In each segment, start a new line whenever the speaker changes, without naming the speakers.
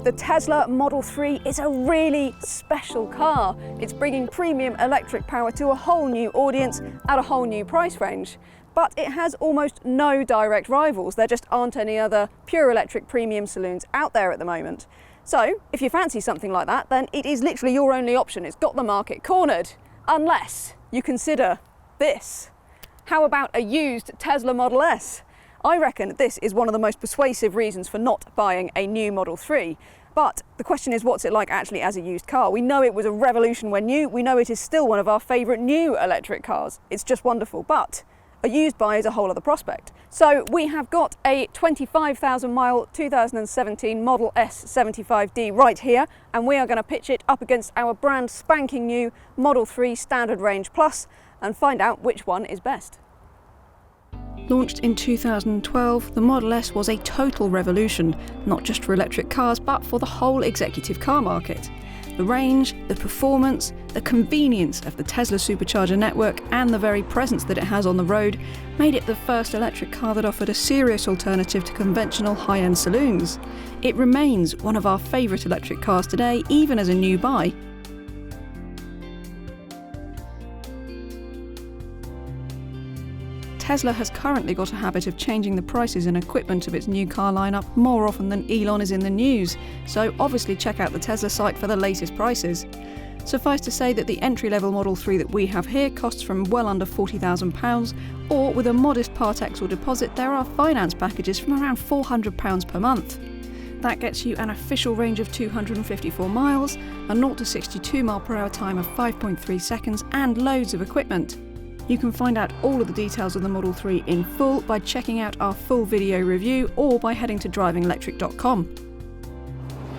The Tesla Model 3 is a really special car. It's bringing premium electric power to a whole new audience at a whole new price range. But it has almost no direct rivals. There just aren't any other pure electric premium saloons out there at the moment. So if you fancy something like that, then it is literally your only option. It's got the market cornered, unless you consider this. How about a used Tesla Model S? I reckon this is one of the most persuasive reasons for not buying a new Model 3. But the question is, what's it like actually as a used car? We know it was a revolution when new. We know it is still one of our favourite new electric cars. It's just wonderful. But a used buy is a whole other prospect. So we have got a 25,000 mile 2017 Model S 75D right here, and we are going to pitch it up against our brand spanking new Model 3 Standard Range Plus and find out which one is best. Launched in 2012, the Model S was a total revolution, not just for electric cars, but for the whole executive car market. The range, the performance, the convenience of the Tesla supercharger network and the very presence that it has on the road made it the first electric car that offered a serious alternative to conventional high-end saloons. It remains one of our favourite electric cars today, even as a new buy. Tesla has currently got a habit of changing the prices and equipment of its new car lineup more often than Elon is in the news, so obviously check out the Tesla site for the latest prices. Suffice to say that the entry-level Model 3 that we have here costs from well under £40,000, or with a modest Part X or deposit there are finance packages from around £400 per month. That gets you an official range of 254 miles, a 0 to 62 mph time of 5.3 seconds and loads of equipment. You can find out all of the details of the Model 3 in full by checking out our full video review or by heading to DrivingElectric.com.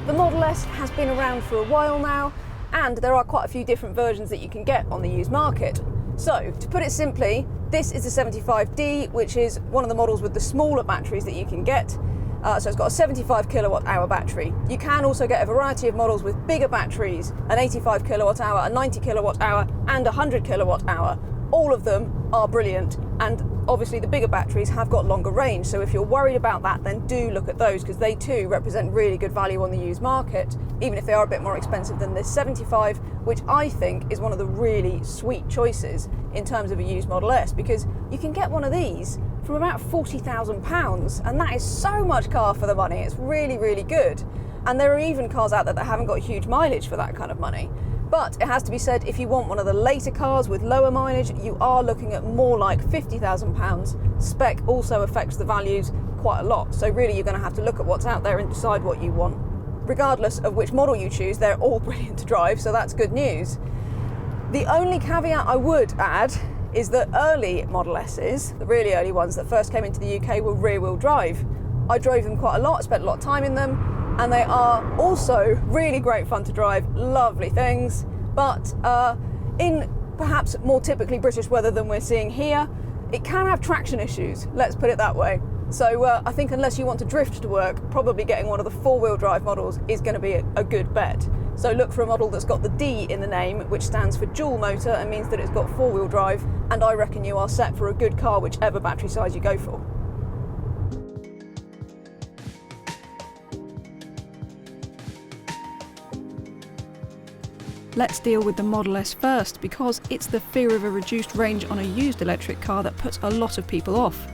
The Model S has been around for a while now, and there are quite a few different versions that you can get on the used market. So, to put it simply, this is the 75D, which is one of the models with the smaller batteries that you can get. So it's got a 75 kilowatt hour battery. You can also get a variety of models with bigger batteries, an 85 kilowatt hour, a 90 kilowatt hour, and a 100 kilowatt hour. All of them are brilliant, and obviously the bigger batteries have got longer range, so if you're worried about that, then do look at those, because they too represent really good value on the used market, even if they are a bit more expensive than this 75, which I think is one of the really sweet choices in terms of a used Model S, because you can get one of these from about £40,000, and that is so much car for the money. It's really, really good. And there are even cars out there that haven't got huge mileage for that kind of money. But it has to be said, if you want one of the later cars with lower mileage, you are looking at more like £50,000. Spec also affects the values quite a lot. So really you're going to have to look at what's out there and decide what you want. Regardless of which model you choose, they're all brilliant to drive, so that's good news. The only caveat I would add is that early Model S's, the really early ones that first came into the UK, were rear-wheel drive. I drove them quite a lot, spent a lot of time in them, and they are also really great fun to drive, lovely things, but in perhaps more typically British weather than we're seeing here, it can have traction issues, let's put it that way. So I think unless you want to drift to work, probably getting one of the four-wheel drive models is going to be a good bet. So look for a model that's got the D in the name, which stands for dual motor and means that it's got four-wheel drive, and I reckon you are set for a good car whichever battery size you go for. Let's deal with the Model S first, because it's the fear of a reduced range on a used electric car that puts a lot of people off.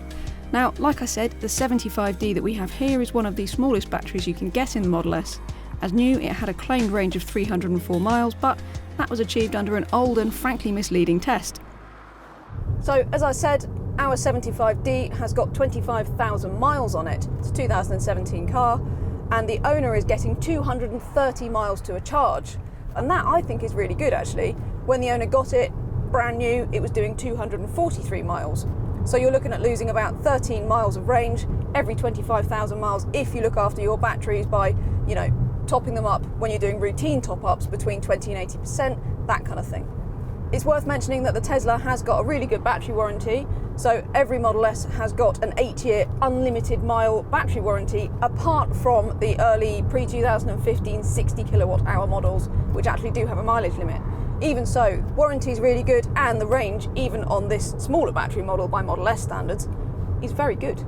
Now, like I said, the 75D that we have here is one of the smallest batteries you can get in the Model S. As new, it had a claimed range of 304 miles, but that was achieved under an old and frankly misleading test. So, as I said, our 75D has got 25,000 miles on it. It's a 2017 car, and the owner is getting 230 miles to a charge. And that, I think, is really good, actually. When the owner got it, brand new, it was doing 243 miles. So you're looking at losing about 13 miles of range every 25,000 miles if you look after your batteries by, topping them up when you're doing routine top-ups between 20 and 80%, that kind of thing. It's worth mentioning that the Tesla has got a really good battery warranty, so every Model S has got an 8-year unlimited mile battery warranty, apart from the early pre-2015 60 kilowatt hour models, which actually do have a mileage limit. Even so, warranty is really good, and the range, even on this smaller battery model by Model S standards, is very good.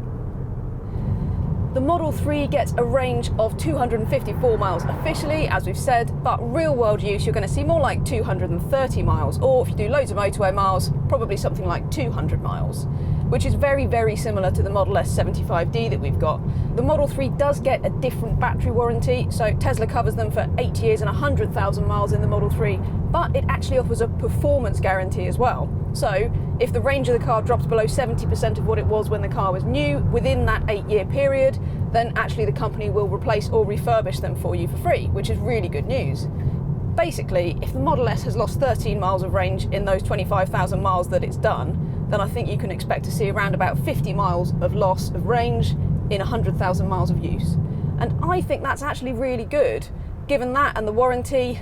The Model 3 gets a range of 254 miles officially, as we've said, but real world use you're going to see more like 230 miles, or if you do loads of motorway miles, probably something like 200 miles, which is very, very similar to the Model S 75D that we've got. The Model 3 does get a different battery warranty, so Tesla covers them for 8 years and 100,000 miles in the Model 3, but it actually offers a performance guarantee as well. So if the range of the car drops below 70% of what it was when the car was new within that 8-year period, then actually the company will replace or refurbish them for you for free, which is really good news. Basically, if the Model S has lost 13 miles of range in those 25,000 miles that it's done, then I think you can expect to see around about 50 miles of loss of range in 100,000 miles of use. And I think that's actually really good. Given that and the warranty,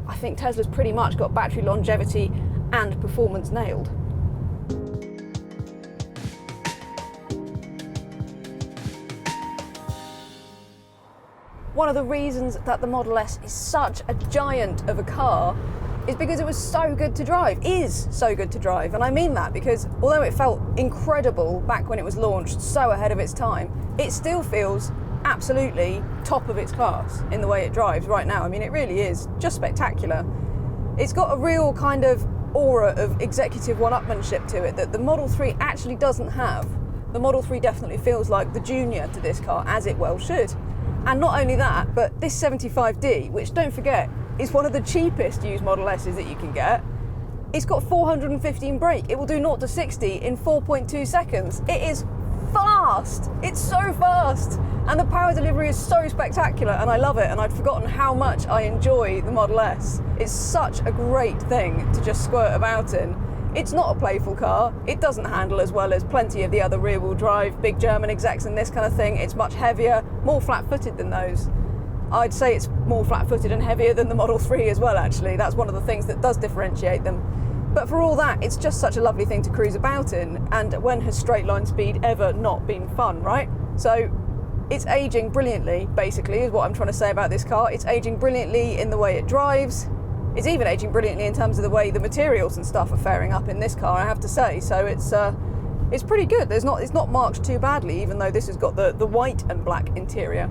I think Tesla's pretty much got battery longevity and performance nailed. One of the reasons that the Model S is such a giant of a car is because it was so good to drive, is so good to drive. And I mean that because although it felt incredible back when it was launched, so ahead of its time, it still feels absolutely top of its class in the way it drives right now. I mean, it really is just spectacular. It's got a real kind of aura of executive one-upmanship to it that the Model 3 actually doesn't have. The Model 3 definitely feels like the junior to this car, as it well should. And not only that, but this 75D, which don't forget, is one of the cheapest used Model S's that you can get. It's got 415 brake. It will do 0 to 60 in 4.2 seconds. It is fast. It's so fast. And the power delivery is so spectacular, and I love it. And I'd forgotten how much I enjoy the Model S. It's such a great thing to just squirt about in. It's not a playful car. It doesn't handle as well as plenty of the other rear-wheel drive, big German execs and this kind of thing. It's much heavier, more flat-footed than those. I'd say it's more flat-footed and heavier than the Model 3 as well, actually. That's one of the things that does differentiate them. But for all that, it's just such a lovely thing to cruise about in. And when has straight line speed ever not been fun, right? So it's aging brilliantly, basically, is what I'm trying to say about this car. It's aging brilliantly in the way it drives. It's even aging brilliantly in terms of the way the materials and stuff are faring up in this car, I have to say. So it's pretty good. It's not marked too badly, even though this has got the white and black interior.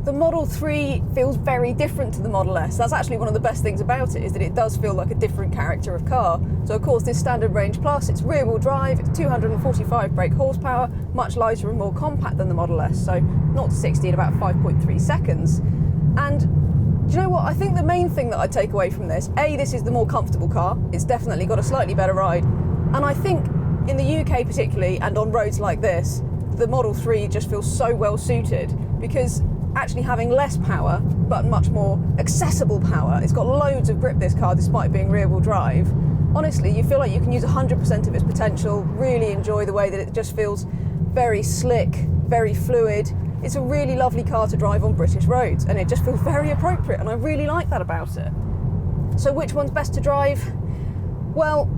The Model 3 feels very different to the Model S. That's actually one of the best things about it, is that it does feel like a different character of car. So of course this Standard Range Plus, it's rear wheel drive, it's 245 brake horsepower, much lighter and more compact than the Model S, so 0 to 60 in about 5.3 seconds. And do you know what? I think the main thing that I take away from this, this is the more comfortable car. It's definitely got a slightly better ride. And I think in the UK particularly, and on roads like this, the Model 3 just feels so well suited, because actually having less power, but much more accessible power. It's got loads of grip, this car, despite being rear-wheel drive. Honestly, you feel like you can use 100% of its potential, really enjoy the way that it just feels very slick, very fluid. It's a really lovely car to drive on British roads, and it just feels very appropriate, and I really like that about it. So which one's best to drive? Well,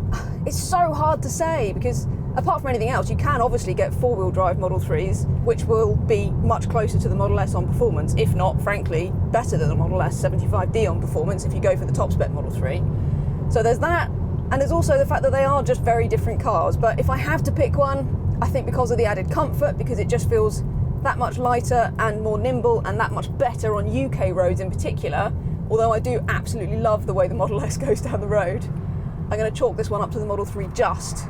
it's so hard to say, because apart from anything else, you can obviously get four-wheel drive Model 3s, which will be much closer to the Model S on performance, if not, frankly, better than the Model S 75D on performance if you go for the top-spec Model 3. So there's that, and there's also the fact that they are just very different cars. But if I have to pick one, I think because of the added comfort, because it just feels that much lighter and more nimble and that much better on UK roads in particular, although I do absolutely love the way the Model S goes down the road, I'm going to chalk this one up to the Model 3 just.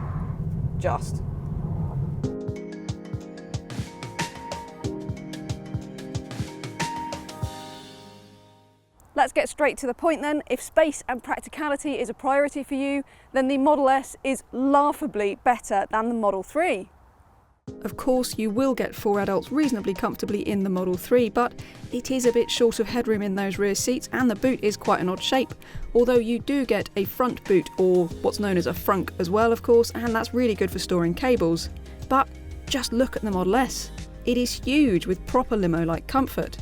Let's get straight to the point then. If space and practicality is a priority for you, then the Model S is laughably better than the Model 3. Of course, you will get 4 adults reasonably comfortably in the Model 3, but it is a bit short of headroom in those rear seats, and the boot is quite an odd shape, although you do get a front boot, or what's known as a frunk as well, of course, and that's really good for storing cables. But just look at the Model S. It is huge with proper limo-like comfort.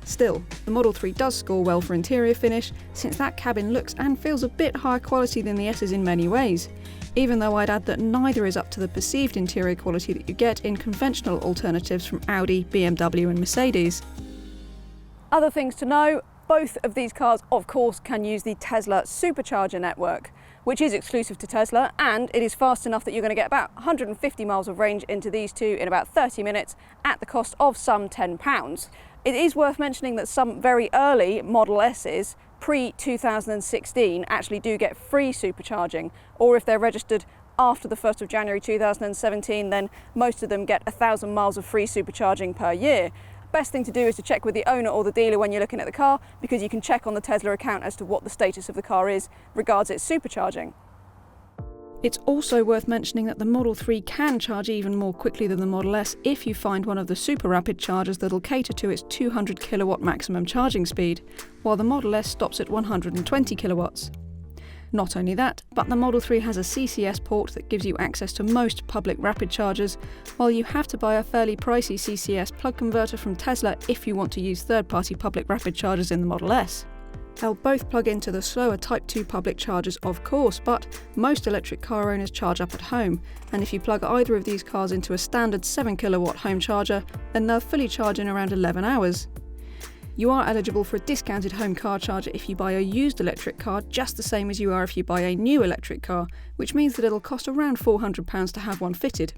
Still, the Model 3 does score well for interior finish, since that cabin looks and feels a bit higher quality than the S's in many ways, even though I'd add that neither is up to the perceived interior quality that you get in conventional alternatives from Audi, BMW and Mercedes. Other things to know, both of these cars of course can use the Tesla supercharger network, which is exclusive to Tesla, and it is fast enough that you're going to get about 150 miles of range into these two in about 30 minutes at the cost of some £10. It is worth mentioning that some very early Model S's pre-2016 actually do get free supercharging, or if they're registered after the 1st of January 2017, then most of them get 1,000 miles of free supercharging per year. Best thing to do is to check with the owner or the dealer when you're looking at the car, because you can check on the Tesla account as to what the status of the car is regards its supercharging. It's also worth mentioning that the Model 3 can charge even more quickly than the Model S if you find one of the super rapid chargers that'll cater to its 200 kilowatt maximum charging speed, while the Model S stops at 120 kilowatts. Not only that, but the Model 3 has a CCS port that gives you access to most public rapid chargers, while you have to buy a fairly pricey CCS plug converter from Tesla if you want to use third-party public rapid chargers in the Model S. They'll both plug into the slower Type 2 public chargers, of course, but most electric car owners charge up at home, and if you plug either of these cars into a standard 7 kilowatt home charger, then they'll fully charge in around 11 hours. You are eligible for a discounted home car charger if you buy a used electric car, just the same as you are if you buy a new electric car, which means that it'll cost around £400 to have one fitted.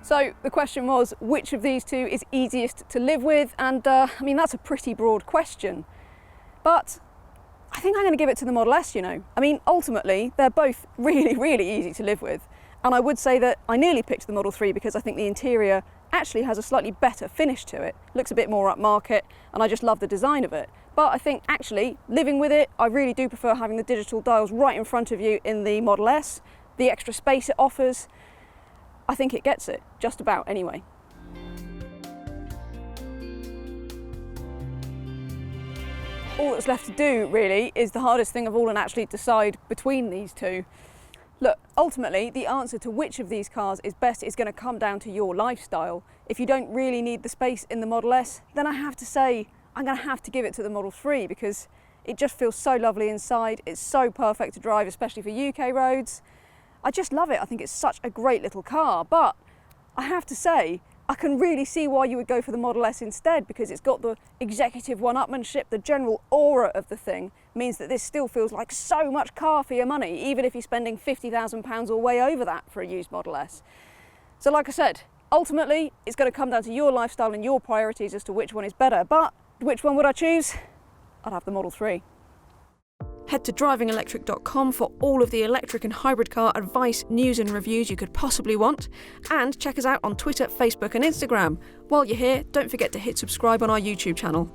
So the question was, which of these two is easiest to live with? And that's a pretty broad question. But I think I'm going to give it to the Model S, ultimately, they're both really, really easy to live with. And I would say that I nearly picked the Model 3 because I think the interior actually has a slightly better finish to it. Looks a bit more upmarket, and I just love the design of it. But I think actually, living with it, I really do prefer having the digital dials right in front of you in the Model S. The extra space it offers, I think it gets it, just about anyway. All that's left to do, really, is the hardest thing of all and actually decide between these two. Look, ultimately, the answer to which of these cars is best is going to come down to your lifestyle. If you don't really need the space in the Model S, then I have to say I'm going to have to give it to the Model 3 because it just feels so lovely inside. It's so perfect to drive, especially for UK roads. I just love it. I think it's such a great little car. But I have to say, I can really see why you would go for the Model S instead, because it's got the executive one-upmanship, the general aura of the thing means that this still feels like so much car for your money, even if you're spending £50,000 or way over that for a used Model S. So like I said, ultimately it's going to come down to your lifestyle and your priorities as to which one is better, but which one would I choose? I'd have the Model 3. Head to DrivingElectric.com for all of the electric and hybrid car advice, news and reviews you could possibly want. And check us out on Twitter, Facebook and Instagram. While you're here, don't forget to hit subscribe on our YouTube channel.